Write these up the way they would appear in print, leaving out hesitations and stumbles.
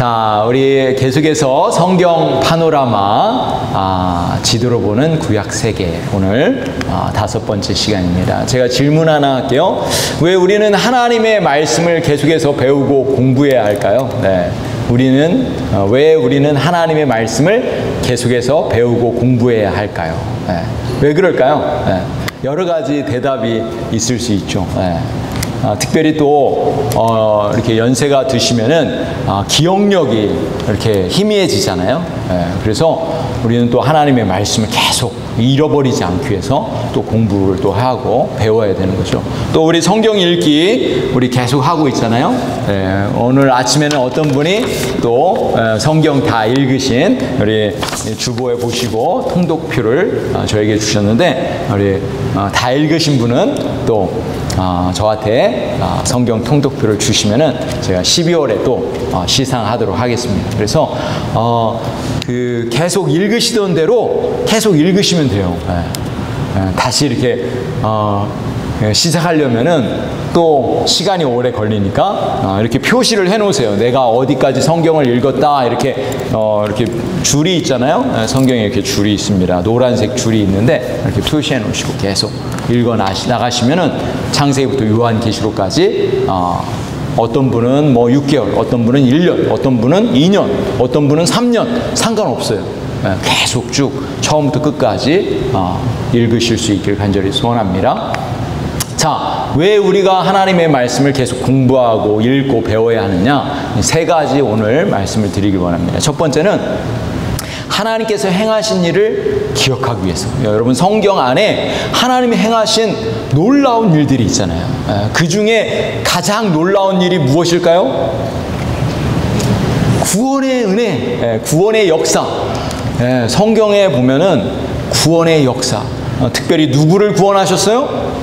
자, 우리 계속해서 성경 파노라마 지도로 보는 구약 세계, 오늘 5번째 시간입니다. 제가 질문 하나 할게요. 왜 우리는 하나님의 말씀을 계속해서 배우고 공부해야 할까요? 네. 왜 우리는 하나님의 말씀을 계속해서 배우고 공부해야 할까요? 네. 왜 그럴까요? 네. 여러 가지 대답이 있을 수 있죠. 네. 특별히 또 이렇게 연세가 드시면은 기억력이 이렇게 희미해지잖아요. 그래서 우리는 또 하나님의 말씀을 계속 잃어버리지 않기 위해서 또 공부를 또 하고 배워야 되는 거죠. 또 우리 성경 읽기 우리 계속 하고 있잖아요. 오늘 아침에는 어떤 분이 또 성경 다 읽으신 우리 주보에 보시고 통독표를 저에게 주셨는데, 우리 다 읽으신 분은 또 저한테 성경 통독표를 주시면은 제가 12월에 또 시상하도록 하겠습니다. 그래서 계속 읽으시던 대로 계속 읽으시면 돼요. 다시 이렇게 시작하려면은 또 시간이 오래 걸리니까 이렇게 표시를 해 놓으세요. 내가 어디까지 성경을 읽었다, 이렇게 줄이 있잖아요. 성경에 이렇게 줄이 있습니다. 노란색 줄이 있는데 이렇게 표시해 놓으시고 계속 읽어 나가시면은 창세기부터 요한계시록까지 어떤 분은 뭐 6개월, 어떤 분은 1년, 어떤 분은 2년, 어떤 분은 3년, 상관없어요. 계속 쭉 처음부터 끝까지 읽으실 수 있길 간절히 소원합니다. 자, 왜 우리가 하나님의 말씀을 계속 공부하고 읽고 배워야 하느냐? 세 가지 오늘 말씀을 드리길 원합니다. 첫 번째는 하나님께서 행하신 일을 기억하기 위해서. 여러분, 성경 안에 하나님이 행하신 놀라운 일들이 있잖아요. 그 중에 가장 놀라운 일이 무엇일까요? 구원의 은혜, 구원의 역사. 성경에 보면은 구원의 역사. 특별히 누구를 구원하셨어요?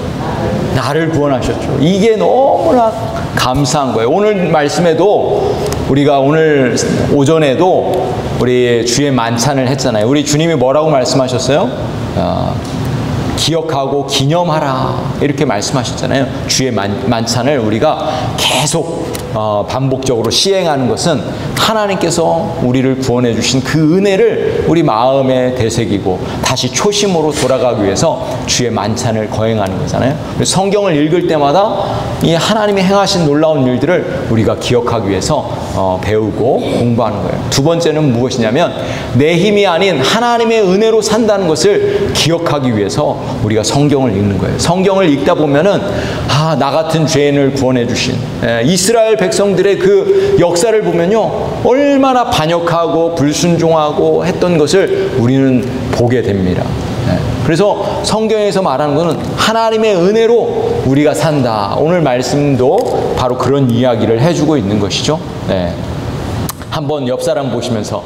나를 구원하셨죠. 이게 너무나 감사한 거예요. 오늘 말씀에도 우리가 오늘 오전에도 우리 주의 만찬을 했잖아요. 우리 주님이 뭐라고 말씀하셨어요? 기억하고 기념하라, 이렇게 말씀하셨잖아요. 주의 만찬을 우리가 계속 반복적으로 시행하는 것은 하나님께서 우리를 구원해 주신 그 은혜를 우리 마음에 되새기고 다시 초심으로 돌아가기 위해서 주의 만찬을 거행하는 거잖아요. 성경을 읽을 때마다 이 하나님이 행하신 놀라운 일들을 우리가 기억하기 위해서 배우고 공부하는 거예요. 두 번째는 무엇이냐면, 내 힘이 아닌 하나님의 은혜로 산다는 것을 기억하기 위해서 우리가 성경을 읽는 거예요. 성경을 읽다 보면은 나 같은 죄인을 구원해 주신 이스라엘 백성들의 그 역사를 보면요, 얼마나 반역하고 불순종하고 했던 것을 우리는 보게 됩니다. 그래서 성경에서 말하는 것은 하나님의 은혜로 우리가 산다. 오늘 말씀도 바로 그런 이야기를 해주고 있는 것이죠. 한번 옆 사람 보시면서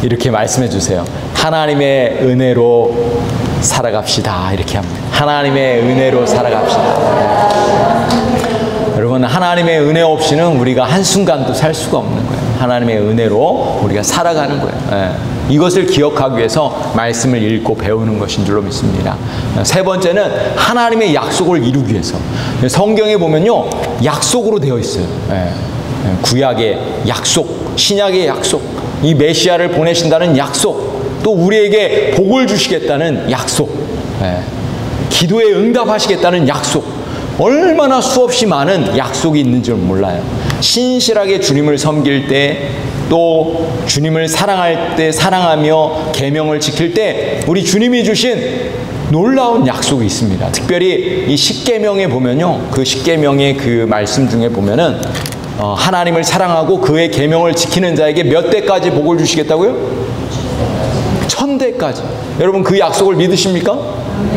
이렇게 말씀해 주세요. 하나님의 은혜로 살아갑시다. 이렇게 합니다. 하나님의 은혜로 살아갑시다. 여러분, 하나님의 은혜 없이는 우리가 한순간도 살 수가 없는 거예요. 하나님의 은혜로 우리가 살아가는 거예요. 이것을 기억하기 위해서 말씀을 읽고 배우는 것인 줄로 믿습니다. 세 번째는 하나님의 약속을 이루기 위해서. 성경에 보면요, 약속으로 되어 있어요. 구약의 약속, 신약의 약속, 이 메시아를 보내신다는 약속, 또 우리에게 복을 주시겠다는 약속, 기도에 응답하시겠다는 약속, 얼마나 수없이 많은 약속이 있는 줄 몰라요. 신실하게 주님을 섬길 때, 또 주님을 사랑할 때, 사랑하며 계명을 지킬 때 우리 주님이 주신 놀라운 약속이 있습니다. 특별히 이 십계명에 보면요, 그 십계명의 그 말씀 중에 보면은 하나님을 사랑하고 그의 계명을 지키는 자에게 몇 대까지 복을 주시겠다고요? 1000대까지. 여러분, 그 약속을 믿으십니까?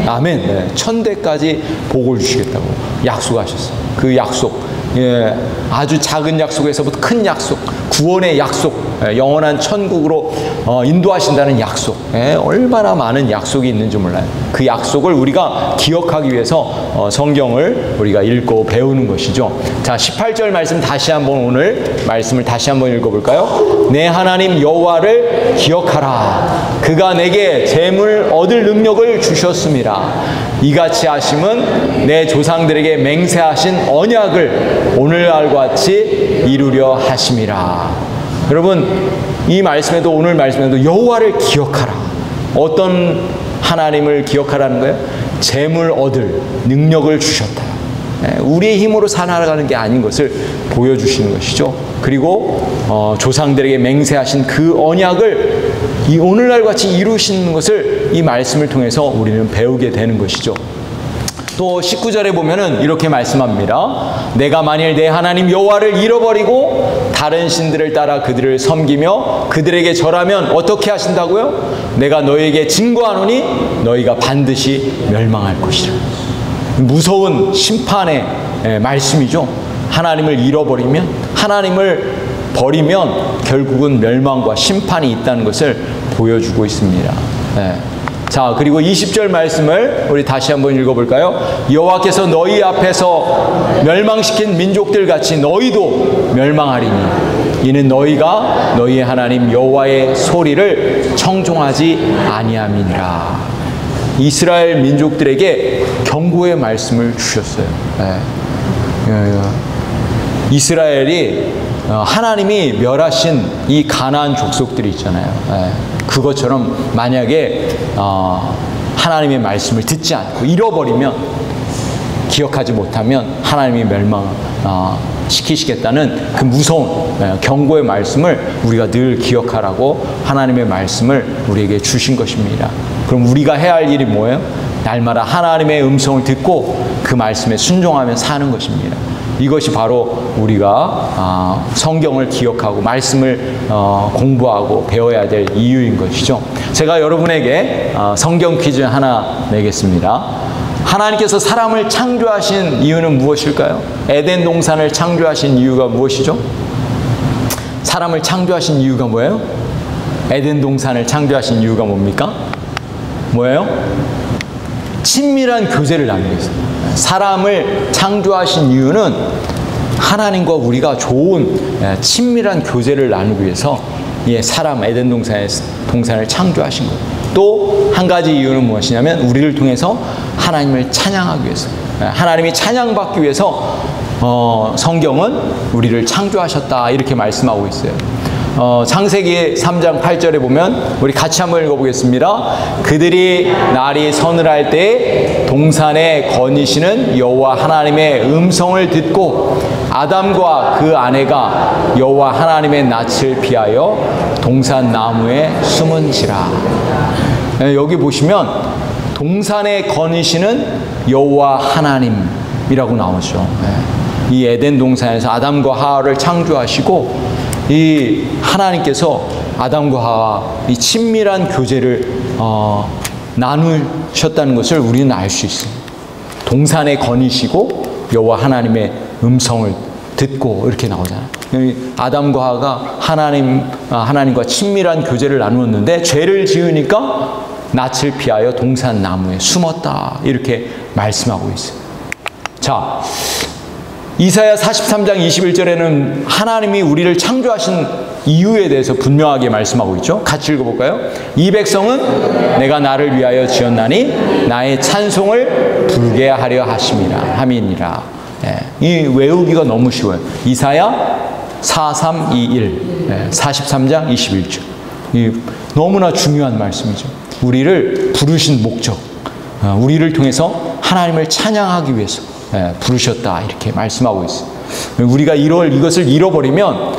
아멘. 1000대까지 복을 주시겠다고 약속하셨어요. 그 약속, 아주 작은 약속에서부터 큰 약속, 구원의 약속, 영원한 천국으로 인도하신다는 약속, 얼마나 많은 약속이 있는지 몰라요. 그 약속을 우리가 기억하기 위해서 성경을 우리가 읽고 배우는 것이죠. 자, 18절 말씀 다시 한번, 오늘 말씀을 다시 한번 읽어볼까요? 내 하나님 여호와를 기억하라. 그가 내게 재물 얻을 능력을 주셨습니다. 이같이 하심은 내 조상들에게 맹세하신 언약을 오늘날과 같이 이루려 하심이라. 여러분, 이 말씀에도, 오늘 말씀에도 여호와를 기억하라. 어떤 하나님을 기억하라는 거예요? 재물 얻을 능력을 주셨다. 우리의 힘으로 살아가는 게 아닌 것을 보여주시는 것이죠. 그리고 조상들에게 맹세하신 그 언약을 이 오늘날 같이 이루시는 것을 이 말씀을 통해서 우리는 배우게 되는 것이죠. 또 19절에 보면은 이렇게 말씀합니다. 내가 만일 내 하나님 여호와를 잃어버리고 다른 신들을 따라 그들을 섬기며 그들에게 절하면 어떻게 하신다고요? 내가 너희에게 증거하노니 너희가 반드시 멸망할 것이라. 무서운 심판의 말씀이죠. 하나님을 잃어버리면, 하나님을 버리면 결국은 멸망과 심판이 있다는 것을 보여주고 있습니다. 자, 그리고 20절 말씀을 우리 다시 한번 읽어볼까요? 여호와께서 너희 앞에서 멸망시킨 민족들 같이 너희도 멸망하리니 이는 너희가 너희의 하나님 여호와의 소리를 청종하지 아니함이니라. 이스라엘 민족들에게 경고의 말씀을 주셨어요. 이스라엘이 하나님이 멸하신 이 가나안 족속들이 있잖아요. 그것처럼 만약에 하나님의 말씀을 듣지 않고 잃어버리면, 기억하지 못하면 하나님이 멸망시키시겠다는 그 무서운 경고의 말씀을 우리가 늘 기억하라고 하나님의 말씀을 우리에게 주신 것입니다. 그럼 우리가 해야 할 일이 뭐예요? 날마다 하나님의 음성을 듣고 그 말씀에 순종하며 사는 것입니다. 이것이 바로 우리가 성경을 기억하고 말씀을 공부하고 배워야 될 이유인 것이죠. 제가 여러분에게 성경 퀴즈 하나 내겠습니다. 하나님께서 사람을 창조하신 이유는 무엇일까요? 에덴 동산을 창조하신 이유가 무엇이죠? 사람을 창조하신 이유가 뭐예요? 에덴 동산을 창조하신 이유가 뭡니까? 뭐예요? 친밀한 교제를 나누기 위해서. 사람을 창조하신 이유는 하나님과 우리가 좋은 친밀한 교제를 나누기 위해서 사람 에덴 동산을 창조하신 거예요. 또 한 가지 이유는 무엇이냐면 우리를 통해서 하나님을 찬양하기 위해서, 하나님이 찬양받기 위해서 성경은 우리를 창조하셨다 이렇게 말씀하고 있어요. 창세기 3장 8절에 보면 우리 같이 한번 읽어보겠습니다. 그들이 날이 서늘할 때 동산에 거니시는 여호와 하나님의 음성을 듣고 아담과 그 아내가 여호와 하나님의 낯을 피하여 동산 나무에 숨은지라. 여기 보시면 동산에 거니시는 여호와 하나님이라고 나오죠. 이 에덴 동산에서 아담과 하와를 창조하시고 이 하나님께서 아담과 하와 이 친밀한 교제를 나누셨다는 것을 우리는 알 수 있습니다. 동산에 거니시고 여호와 하나님의 음성을 듣고 이렇게 나오잖아요. 아담과 하와가 하나님과 친밀한 교제를 나누었는데 죄를 지으니까 낯을 피하여 동산 나무에 숨었다 이렇게 말씀하고 있어요. 자, 이사야 43장 21절에는 하나님이 우리를 창조하신 이유에 대해서 분명하게 말씀하고 있죠. 같이 읽어볼까요? 이 백성은 내가 나를 위하여 지었나니 나의 찬송을 부르게 하려 함이니라. 이 외우기가 너무 쉬워요. 이사야 4321, 43장 21절. 이 너무나 중요한 말씀이죠. 우리를 부르신 목적, 우리를 통해서 하나님을 찬양하기 위해서 부르셨다 이렇게 말씀하고 있어요. 우리가 이것을 잃어버리면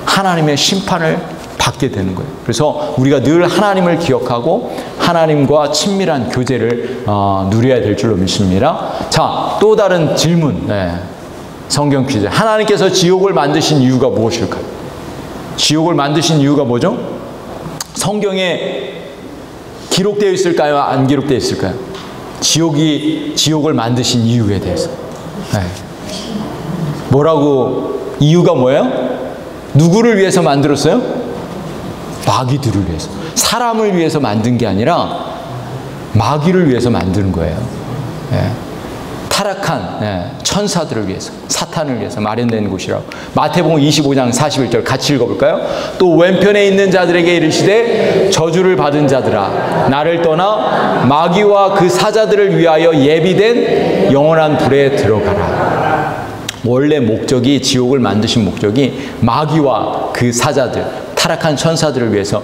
하나님의 심판을 받게 되는 거예요. 그래서 우리가 늘 하나님을 기억하고 하나님과 친밀한 교제를 누려야 될 줄로 믿습니다. 자, 또 다른 질문, 성경 퀴즈. 하나님께서 지옥을 만드신 이유가 무엇일까요? 지옥을 만드신 이유가 뭐죠? 성경에 기록되어 있을까요? 안 기록되어 있을까요? 지옥을 만드신 이유에 대해서. 뭐라고, 이유가 뭐예요? 누구를 위해서 만들었어요? 마귀들을 위해서. 사람을 위해서 만든 게 아니라 마귀를 위해서 만드는 거예요. 타락한 천사들을 위해서, 사탄을 위해서 마련된 곳이라고. 마태복음 25장 41절 같이 읽어볼까요? 또 왼편에 있는 자들에게 이르시되 저주를 받은 자들아 나를 떠나 마귀와 그 사자들을 위하여 예비된 영원한 불에 들어가라. 원래 목적이, 지옥을 만드신 목적이 마귀와 그 사자들, 타락한 천사들을 위해서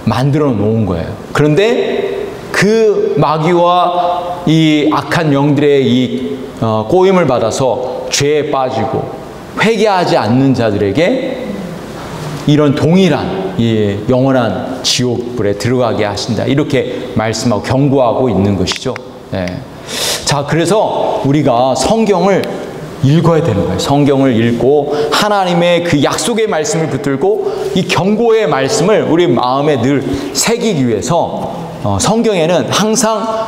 만들어 놓은 거예요. 그런데 그 마귀와 이 악한 영들의 이 꼬임을 받아서 죄에 빠지고 회개하지 않는 자들에게 이런 동일한 이 영원한 지옥불에 들어가게 하신다, 이렇게 말씀하고 경고하고 있는 것이죠. 네. 자, 그래서 우리가 성경을 읽어야 되는 거예요. 성경을 읽고 하나님의 그 약속의 말씀을 붙들고 이 경고의 말씀을 우리 마음에 늘 새기기 위해서 성경에는 항상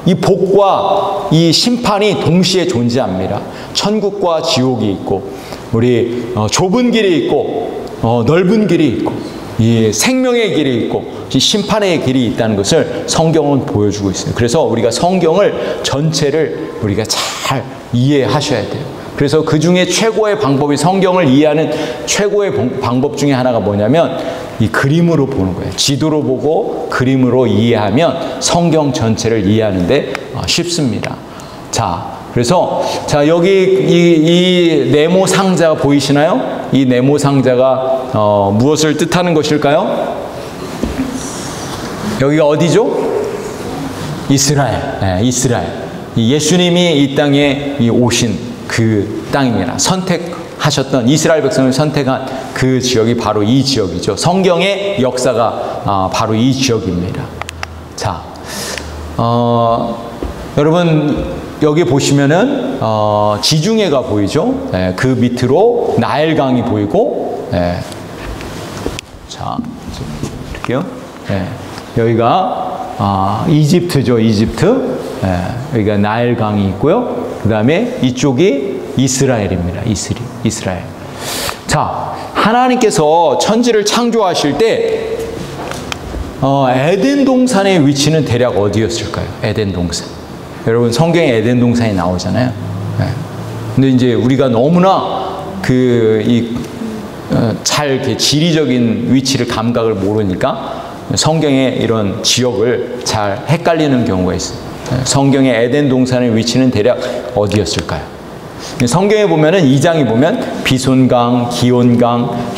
이 복과 이 심판이 동시에 존재합니다. 천국과 지옥이 있고, 우리 좁은 길이 있고 넓은 길이 있고, 이 생명의 길이 있고 이 심판의 길이 있다는 것을 성경은 보여주고 있어요. 그래서 우리가 성경을 전체를 우리가 잘 이해하셔야 돼요. 그래서 그 중에 최고의 방법이, 성경을 이해하는 최고의 방법 중에 하나가 뭐냐면 이 그림으로 보는 거예요. 지도로 보고 그림으로 이해하면 성경 전체를 이해하는데 쉽습니다. 자, 그래서 자, 여기 이 네모 상자가 보이시나요? 이 네모 상자가 무엇을 뜻하는 것일까요? 여기가 어디죠? 이스라엘. 네, 이스라엘. 예수님이 이 땅에 오신 그 땅입니다. 선택하셨던, 이스라엘 백성을 선택한 그 지역이 바로 이 지역이죠. 성경의 역사가 바로 이 지역입니다. 자, 여러분 여기 보시면은 지중해가 보이죠. 네, 그 밑으로 나일강이 보이고, 네. 자, 이렇게요. 네, 여기가 이집트죠. 이집트. 네, 여기가 나일강이 있고요. 그 다음에 이쪽이 이스라엘입니다. 이스라엘. 자, 하나님께서 천지를 창조하실 때 에덴 동산의 위치는 대략 어디였을까요? 에덴 동산. 여러분 성경에 에덴 동산이 나오잖아요. 네. 근데 이제 우리가 너무나 잘 이렇게 지리적인 위치를 감각을 모르니까 성경의 이런 지역을 잘 헷갈리는 경우가 있어요. 성경의 에덴 동산의 위치는 대략 어디였을까요? 성경에 보면은 2장에 보면 비손강, 기온강,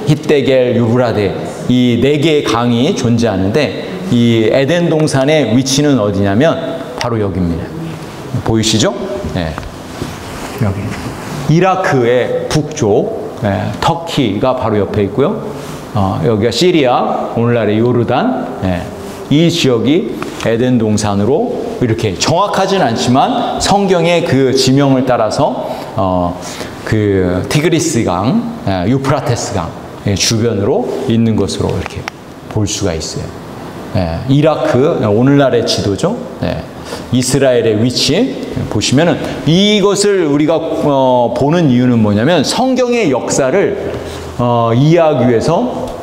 hit데겔, 유브라데, 이 4개의 강이 존재하는데 이 에덴 동산의 위치는 어디냐면 바로 여기입니다. 보이시죠? 네. 여기. 이라크의 북쪽, 터키가 바로 옆에 있고요. 여기가 시리아, 오늘날의 요르단, 이 지역이 에덴 동산으로 이렇게 정확하진 않지만 성경의 그 지명을 따라서 그 티그리스 강, 유프라테스 강 주변으로 있는 것으로 이렇게 볼 수가 있어요. 이라크, 오늘날의 지도죠. 이스라엘의 위치 보시면은 이것을 우리가 보는 이유는 뭐냐면 성경의 역사를 이해하기 위해서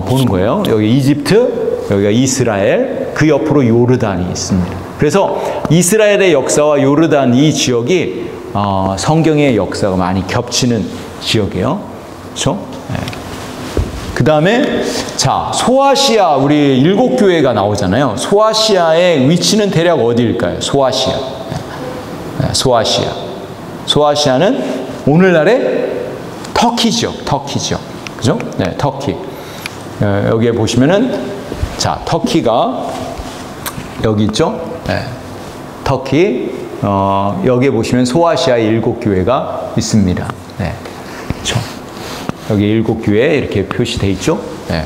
보는 거예요. 여기 이집트, 여기가 이스라엘, 그 옆으로 요르단이 있습니다. 그래서 이스라엘의 역사와 요르단 이 지역이 성경의 역사가 많이 겹치는 지역이에요. 그렇죠? 그 다음에 자, 소아시아, 우리 7교회가 나오잖아요. 소아시아의 위치는 대략 어디일까요? 소아시아. 소아시아는 오늘날의 터키죠. 그죠? 네, 터키. 여기에 보시면은, 자, 터키가 여기 있죠? 네. 터키. 여기에 보시면 소아시아의 7교회가 있습니다. 네. 그렇죠? 여기 7교회 이렇게 표시되어 있죠? 네.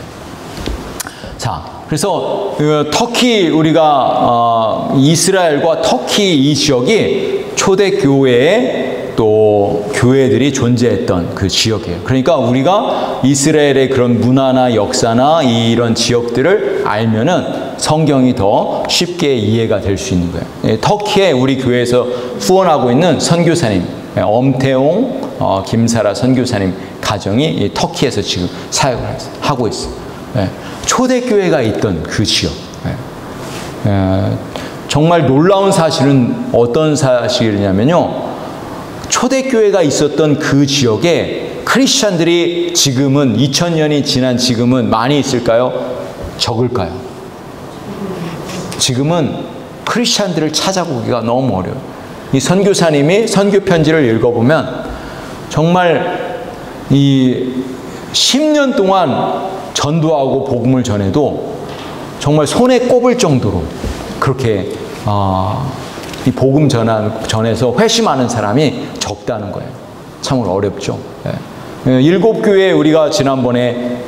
자, 그래서 터키, 우리가 이스라엘과 터키 이 지역이 초대교회에 또 교회들이 존재했던 그 지역이에요. 그러니까 우리가 이스라엘의 그런 문화나 역사나 이런 지역들을 알면은 성경이 더 쉽게 이해가 될 수 있는 거예요. 터키에 우리 교회에서 후원하고 있는 선교사님, 엄태용, 김사라 선교사님 가정이 이 터키에서 지금 사역을 하고 있어요. 초대교회가 있던 그 지역. 정말 놀라운 사실은 어떤 사실이냐면요. 초대교회가 있었던 그 지역에 크리스찬들이 지금은 2000년이 지난 지금은 많이 있을까요? 적을까요? 지금은 크리스찬들을 찾아보기가 너무 어려워요. 이 선교사님이 선교 편지를 읽어보면 정말 이 10년 동안 전도하고 복음을 전해도 정말 손에 꼽을 정도로 그렇게 이 복음 전해서 회심하는 사람이 적다는 거예요. 참으로 어렵죠. 예. 7교회 우리가 지난번에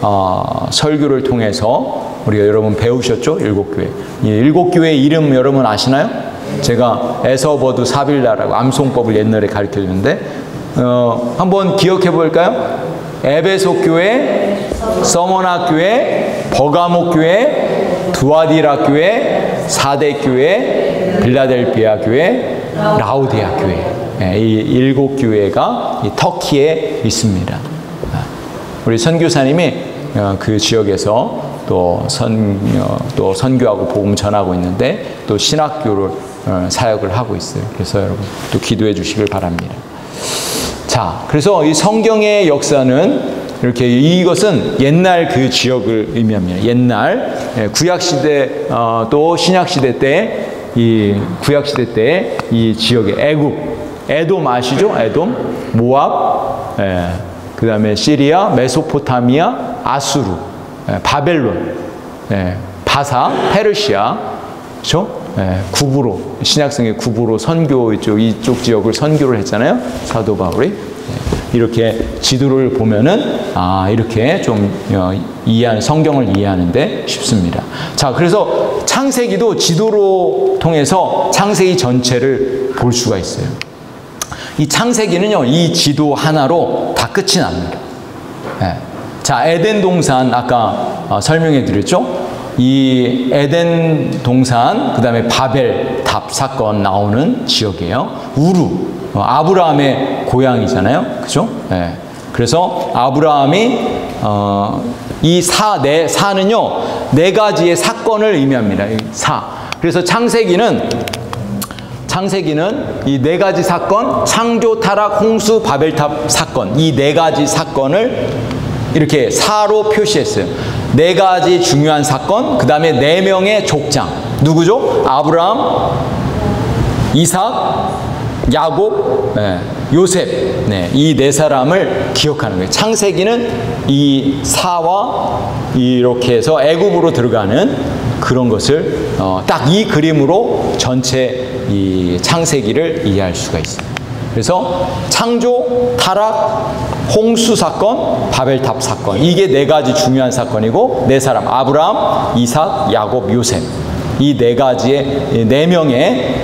설교를 통해서 우리가 여러분 배우셨죠? 7교회. 이 7교회 이름 여러분 아시나요? 제가 에서버드 사빌라라고 암송법을 옛날에 가르쳐줬는데 한번 기억해 볼까요? 에베소 교회, 서머나 교회, 버가모 교회, 두아디라 교회, 사대 교회, 빌라델비아 교회, 라우디아 교회. 이 7교회가 이 터키에 있습니다. 우리 선교사님이 그 지역에서 또 선교하고 복음 전하고 있는데 또 신학교를 사역을 하고 있어요. 그래서 여러분 또 기도해 주시길 바랍니다. 자, 그래서 이 성경의 역사는 이렇게 이것은 옛날 그 지역을 의미합니다. 옛날 구약시대 또 신약시대 때 이 구약시대 때 이 지역의 애굽, 에돔 아시죠? 에돔, 모압, 그 다음에 시리아, 메소포타미아, 아수르, 바벨론, 바사, 페르시아, 그렇죠? 구브로, 신약성의 구브로 선교 이쪽 지역을 선교를 했잖아요. 사도 바울이. 이렇게 지도를 보면은 이렇게 좀 성경을 이해하는데 쉽습니다. 자, 그래서 창세기도 지도로 통해서 창세기 전체를 볼 수가 있어요. 이 창세기는요, 이 지도 하나로 다 끝이 납니다. 자, 에덴 동산 아까 설명해 드렸죠? 이 에덴 동산, 그 다음에 바벨 탑 사건 나오는 지역이에요. 우루, 아브라함의 고향이잖아요. 그죠? 그래서 아브라함이, 사는요, 4가지의 사건을 의미합니다. 그래서 창세기는 이 4가지 사건, 창조, 타락, 홍수, 바벨탑 사건, 이 4가지 사건을 이렇게 사로 표시했어요. 4가지 중요한 사건, 그 다음에 4명의 족장. 누구죠? 아브라함, 이삭, 야곱, 요셉. 이 4사람을 기억하는 거예요. 창세기는 이 사와 이렇게 해서 애굽으로 들어가는 그런 것을 딱 이 그림으로 전체 이 창세기를 이해할 수가 있어요. 그래서 창조, 타락, 홍수 사건, 바벨탑 사건, 이게 4가지 중요한 사건이고 4사람 아브라함, 이삭, 야곱, 요셉, 이 4가지의 4명의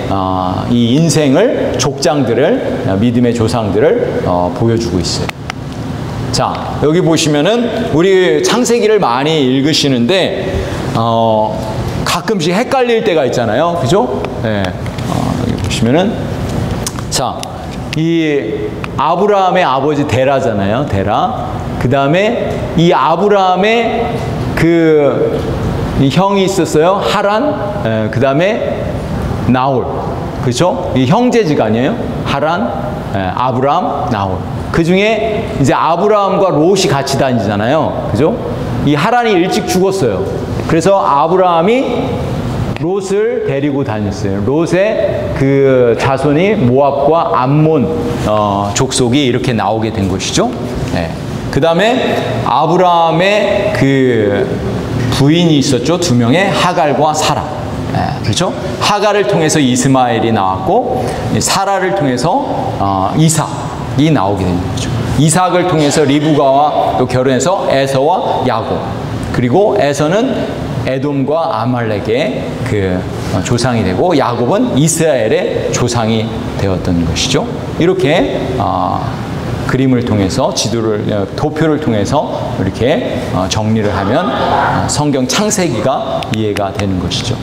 이 인생을 족장들을 믿음의 조상들을 보여주고 있어요. 자, 여기 보시면은 우리 창세기를 많이 읽으시는데 가끔씩 헷갈릴 때가 있잖아요. 그죠? 여기 보시면은 자, 이 아브라함의 아버지 데라잖아요. 데라. 그 다음에 이 아브라함의 이 형이 있었어요. 하란. 그 다음에 나홀. 그렇죠? 이 형제지간이에요. 하란, 아브라함, 나홀. 그 중에 이제 아브라함과 롯이 같이 다니잖아요. 그죠? 이 하란이 일찍 죽었어요. 그래서 아브라함이 롯을 데리고 다녔어요. 롯의 그 자손이 모압과 암몬 족속이 이렇게 나오게 된 것이죠. 그 다음에 아브라함의 그 부인이 있었죠. 2명의 하갈과 사라. 그렇죠? 하갈을 통해서 이스마엘이 나왔고 사라를 통해서 이삭이 나오게 된 거죠. 이삭을 통해서 리브가와 또 결혼해서 에서와 야곱. 그리고 에서는 에돔과 아말렉의 그 조상이 되고 야곱은 이스라엘의 조상이 되었던 것이죠. 이렇게 그림을 통해서 도표를 통해서 이렇게 정리를 하면 성경 창세기가 이해가 되는 것이죠.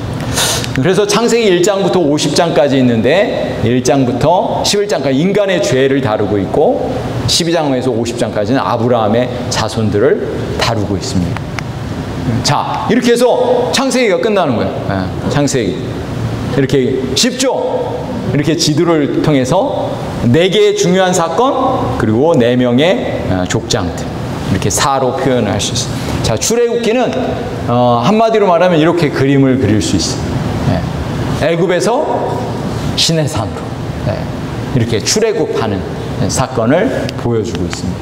그래서 창세기 1장부터 50장까지 있는데 1장부터 11장까지 인간의 죄를 다루고 있고 12장에서 50장까지는 아브라함의 자손들을 다루고 있습니다. 자, 이렇게 해서 창세기가 끝나는 거예요. 창세기. 이렇게 쉽죠? 이렇게 지도를 통해서 4개의 중요한 사건, 그리고 4명의 족장들. 이렇게 사로 표현을 할 수 있어요. 자, 출애굽기는 한마디로 말하면 이렇게 그림을 그릴 수 있어요. 애굽에서 시내산으로. 이렇게 출애굽하는 사건을 보여주고 있습니다.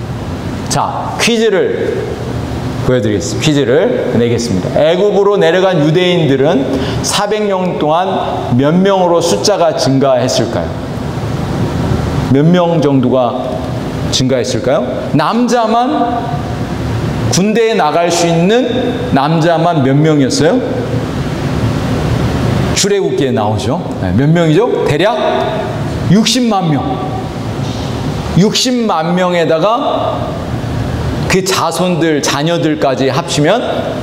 자, 퀴즈를 보여드리겠습니다. 퀴즈를 내겠습니다. 애굽으로 내려간 유대인들은 400년 동안 몇 명으로 숫자가 증가했을까요? 몇 명 정도가 증가했을까요? 남자만, 군대에 나갈 수 있는 남자만 몇 명이었어요? 출애굽기에 나오죠. 몇 명이죠? 대략 60만 명. 60만 명에다가 그 자손들, 자녀들까지 합치면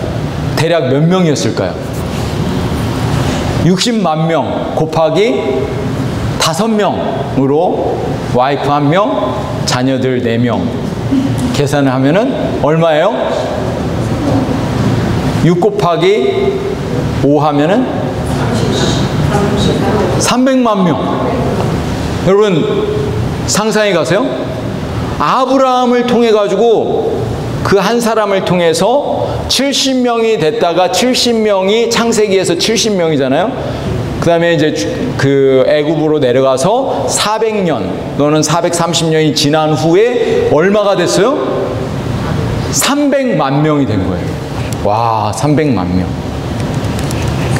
대략 몇 명이었을까요? 60만 명 곱하기 5명으로 와이프 1명, 자녀들 4명 계산을 하면은 얼마예요? 6 곱하기 5 하면은 300만 명. 여러분 상상해 가세요. 아브라함을 통해 가지고 그 한 사람을 통해서 70명이 됐다가 70명이 창세기에서 70명이잖아요. 그 다음에 이제 그 애굽으로 내려가서 400년 또는 430년이 지난 후에 얼마가 됐어요? 300만 명이 된 거예요. 와, 300만 명.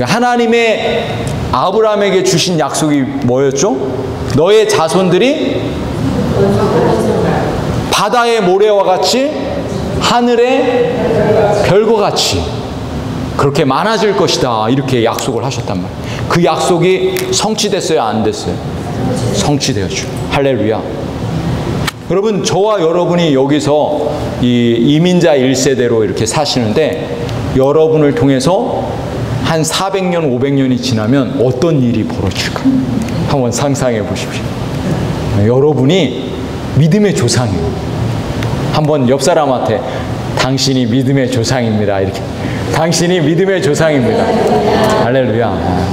하나님의 아브라함에게 주신 약속이 뭐였죠? 너의 자손들이 바다의 모래와 같이 하늘의 별과 같이 그렇게 많아질 것이다. 이렇게 약속을 하셨단 말이에요. 그 약속이 성취됐어요? 안 됐어요? 성취되었죠. 할렐루야. 여러분, 저와 여러분이 여기서 이 이민자 1세대로 이렇게 사시는데 여러분을 통해서 한 400년, 500년이 지나면 어떤 일이 벌어질까? 한번 상상해 보십시오. 여러분이 믿음의 조상이에요. 한번 옆 사람한테 당신이 믿음의 조상입니다. 이렇게. 당신이 믿음의 조상입니다. 할렐루야.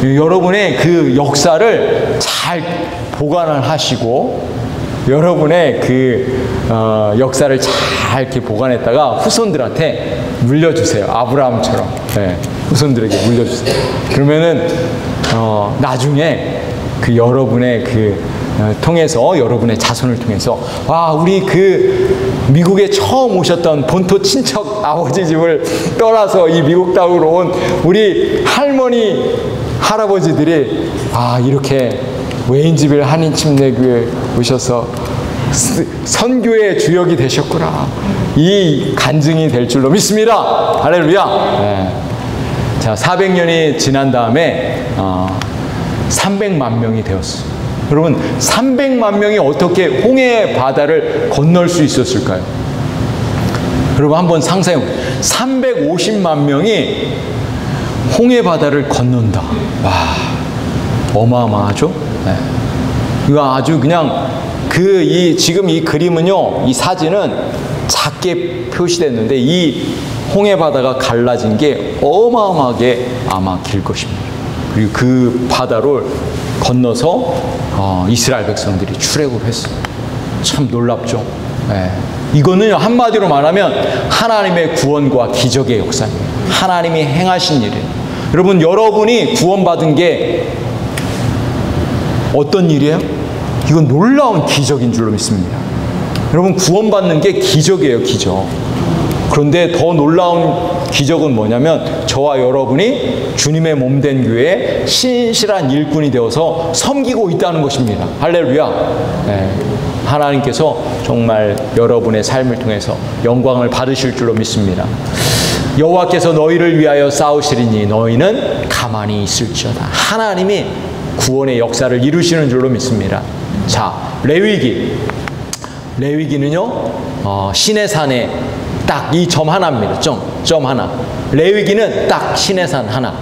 여러분의 그 역사를 잘 보관을 하시고 여러분의 그 역사를 잘 이렇게 보관했다가 후손들한테 물려주세요. 아브라함처럼. 네, 후손들에게 물려주세요. 그러면은 나중에 그 여러분의 그 통해서 여러분의 자손을 통해서 와, 우리 그 미국에 처음 오셨던 본토 친척 아버지 집을 떠나서 이 미국 땅으로 온 우리 할머니 할아버지들이 아, 이렇게 외인집일 한인침례교회 오셔서 선교의 주역이 되셨구나, 이 간증이 될 줄로 믿습니다. 할렐루야. 네. 자, 400년이 지난 다음에 300만 명이 되었어요. 여러분, 300만 명이 어떻게 홍해 바다를 건널 수 있었을까요? 여러분 한번 상상해 보세요. 350만 명이 홍해 바다를 건넌다. 와, 어마어마하죠? 네. 이거 아주 그냥 지금 이 그림은요, 이 사진은 작게 표시됐는데 이 홍해 바다가 갈라진 게 어마어마하게 아마 길 것입니다. 그리고 그 바다를 건너서 이스라엘 백성들이 출애굽했어요. 참 놀랍죠. 네. 이거는 한마디로 말하면 하나님의 구원과 기적의 역사입니다. 하나님이 행하신 일이에요. 여러분, 여러분이 구원받은 게 어떤 일이에요? 이건 놀라운 기적인 줄로 믿습니다. 여러분, 구원받는 게 기적이에요, 기적. 그런데 더 놀라운 기적은 뭐냐면 저와 여러분이 주님의 몸된 교회에 신실한 일꾼이 되어서 섬기고 있다는 것입니다. 할렐루야. 네. 하나님께서 정말 여러분의 삶을 통해서 영광을 받으실 줄로 믿습니다. 여호와께서 너희를 위하여 싸우시리니 너희는 가만히 있을지어다. 하나님이 구원의 역사를 이루시는 줄로 믿습니다. 자, 레위기는요 시내산에 딱 이 점 하나입니다. 점 하나. 레위기는 딱 시내산 하나.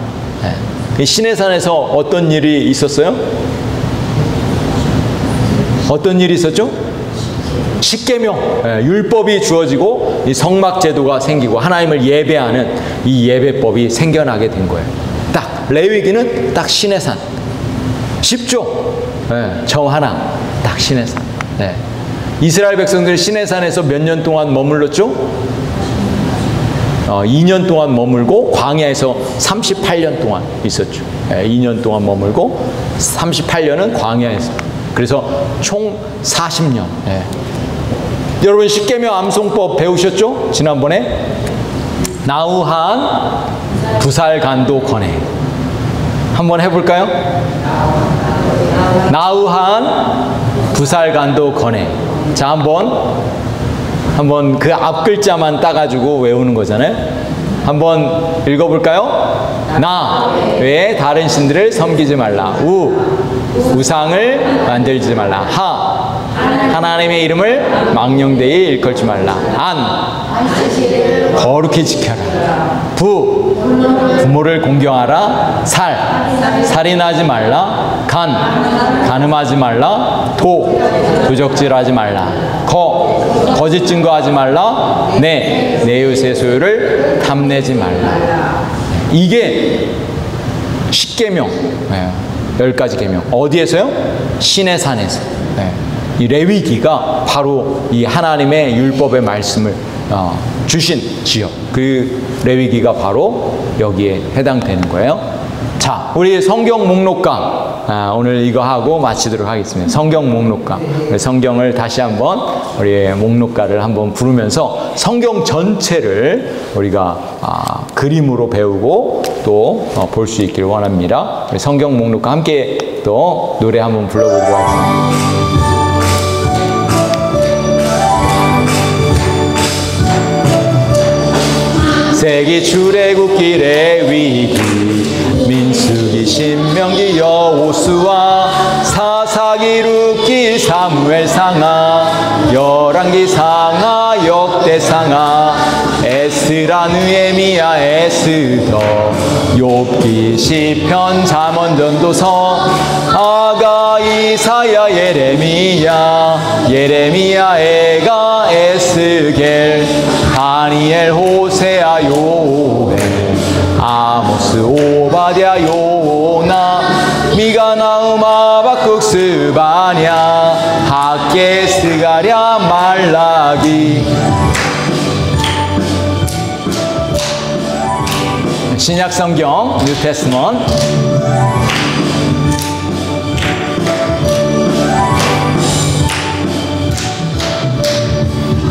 이 시내산에서 어떤 일이 있었어요? 어떤 일이 있었죠? 십계명, 율법이 주어지고 이 성막제도가 생기고 하나님을 예배하는 이 예배법이 생겨나게 된 거예요. 딱 레위기는 딱 시내산. 쉽죠? 점 하나. 딱 시내산. 네. 이스라엘 백성들이 시내산에서 몇 년 동안 머물렀죠? 2년 동안 머물고 광야에서 38년 동안 있었죠. 2년 동안 머물고 38년은 광야에서. 그래서 총 40년. 예. 여러분 십계명 암송법 배우셨죠? 지난번에 나우한 부살간도 권해. 한번 해볼까요? 나우한 부살간도 권해. 자, 한번 그 앞 글자만 따가지고 외우는 거잖아요. 한번 읽어볼까요? 나 외에 다른 신들을 섬기지 말라. 우상을 만들지 말라. 하나님의 이름을 망령되이 일컬지 말라. 거룩히 지켜라. 부모를 공경하라. 살인하지 말라. 간음하지 말라. 도적질하지 말라. 거짓 증거하지 말라. 내 이웃의 소유를 탐내지 말라. 이게 십계명, 10가지 계명. 어디에서요? 신의 산에서. 이 레위기가 바로 이 하나님의 율법의 말씀을 주신 지역, 그 레위기가 바로 여기에 해당되는 거예요. 자, 우리 성경 목록강, 오늘 이거 하고 마치도록 하겠습니다. 성경 목록강. 성경을 다시 한번 우리 목록가를 한번 부르면서 성경 전체를 우리가 그림으로 배우고 또 볼 수 있기를 원합니다. 우리 성경 목록과 함께 또 노래 한번 불러보도록 하겠습니다. 세기 출애굽기 레위기 민수기 신명기 여호수아 사사기 룻기 사무엘상하 열왕기상하 역대상하 에스라 느헤미야 에스더 욥기 시편 잠언 전도서 아가 이사야 예레미야 에가 에스겔 다니엘 호세아 요엘 아모스 오바댜 요나 미가 나움 하박국 스바냐 학개 스가랴 말라기. 신약성경 뉴 테스먼트.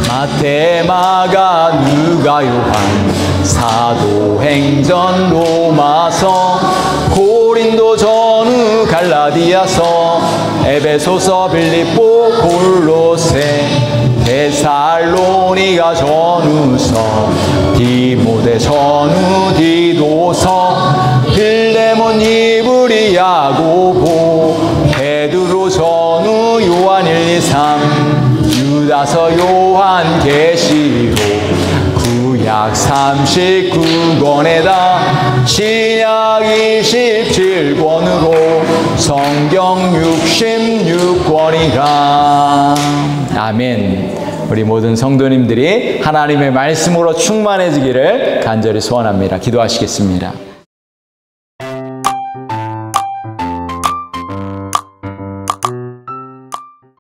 마태 마가 누가 요한 사도행전 로마서 고린도 전후 갈라디아서 에베소서 빌립보 골로새 데살로니가 전후서 디모데 전후 디도서 빌레몬 이브리 야고보 베드로 전후 요한 1, 2, 3 유다서 요한 계시록 구약 39권에다 신약 27권으로 성경 66권이라. 아멘. 우리 모든 성도님들이 하나님의 말씀으로 충만해지기를 간절히 소원합니다. 기도하시겠습니다.